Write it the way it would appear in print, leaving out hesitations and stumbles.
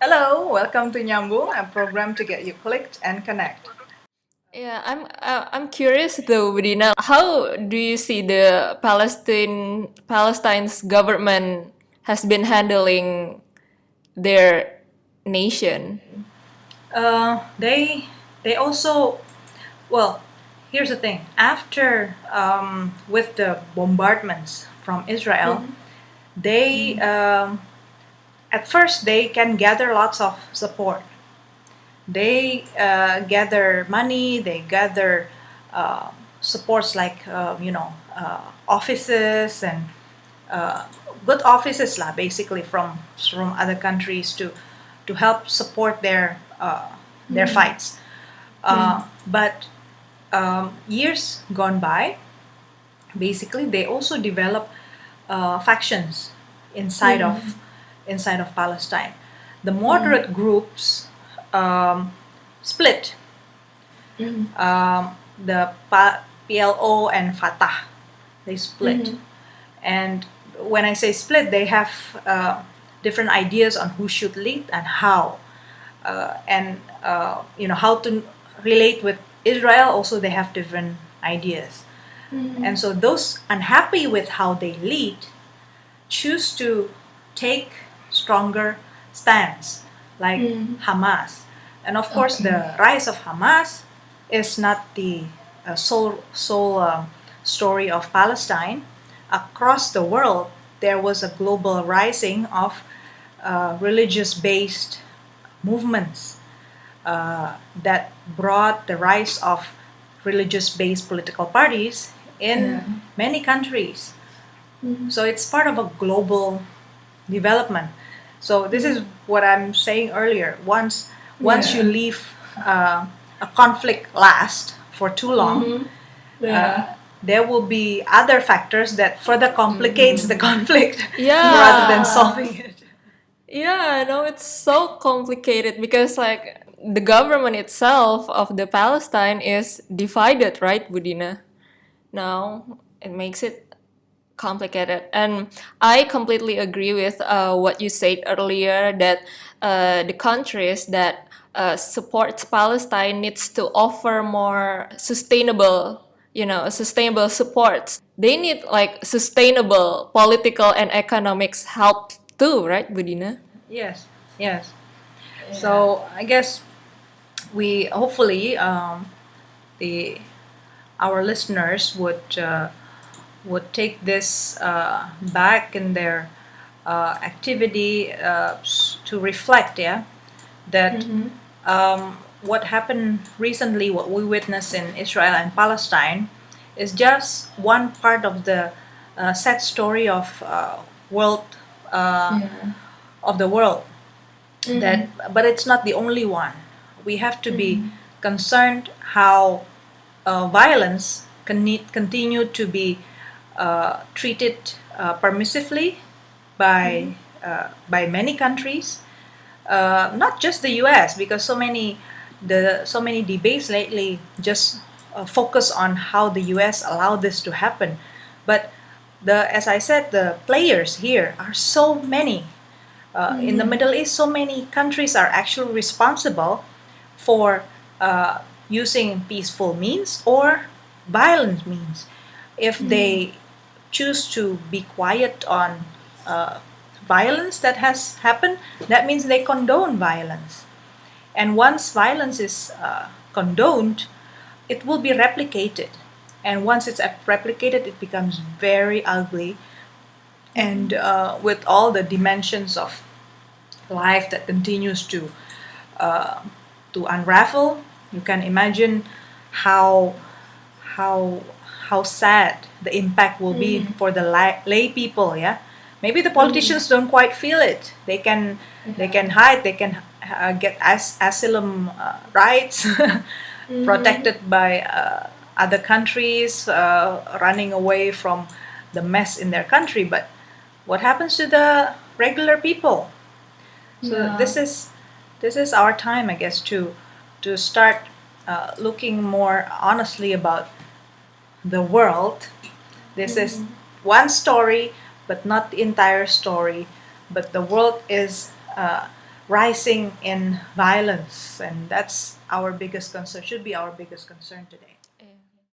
Hello, welcome to Nyambung, a program to get you clicked and connect. Yeah, I'm curious though, Budina. How do you see the Palestine's government has been handling their nation? They also, well, here's the thing. After with the bombardments from Israel, Mhm. they at first they can gather lots of support. They gather money. They gather uh, supports like offices and uh, good offices lah, basically from other countries to help support their fights. But years gone by, basically they also develop factions inside of inside of Palestine. The moderate groups split. The PLO and Fatah, they split. And when I say split, they have different ideas on who should lead and how, and how to relate with Israel. Also, they have different ideas, and so those unhappy with how they lead choose to take stronger stance, like Hamas. And of course, the rise of Hamas is not the sole story of Palestine. Across the world, there was a global rising of religious-based movements that brought the rise of religious-based political parties in many countries. So it's part of a global development. So this is what I'm saying earlier. Once you leave a conflict last for too long, there will be other factors that further complicates the conflict rather than Yeah. solving it. Yeah, I know it's so complicated because like the government itself of the Palestine is divided, right, Budina? Now it makes it complicated, and I completely agree with what you said earlier that the countries that supports Palestine needs to offer more sustainable supports. They need like sustainable political and economics help too, right, Budina? Yes, yes. So I guess we hopefully the our listeners would take this back in their activity to reflect, yeah, that what happened recently, what we witnessed in Israel and Palestine, is just one part of the sad story of world uh, of the world. That, but it's not the only one. We have to be concerned how violence continue to be treated permissively by many countries, not just the U.S. because so many debates lately just focus on how the U.S. allowed this to happen, but as I said, the players here are so many. In the Middle East, so many countries are actually responsible for using peaceful means or violent means. If they choose to be quiet on uh, violence that has happened, that means they condone violence. And once violence is condoned, it will be replicated. And once it's replicated, it becomes very ugly. And with all the dimensions of life that continues uh, to unravel, you can imagine how how how sad the impact will be for the lay people. Yeah, maybe the politicians don't quite feel it. They can hide. They can get asylum rights, protected by other countries, running away from the mess in their country. But what happens to the regular people? So this is our time, I guess, to start looking more honestly about the world. This is one story, but not the entire story. But the world is rising in violence, and that's our biggest concern. Should be our biggest concern today.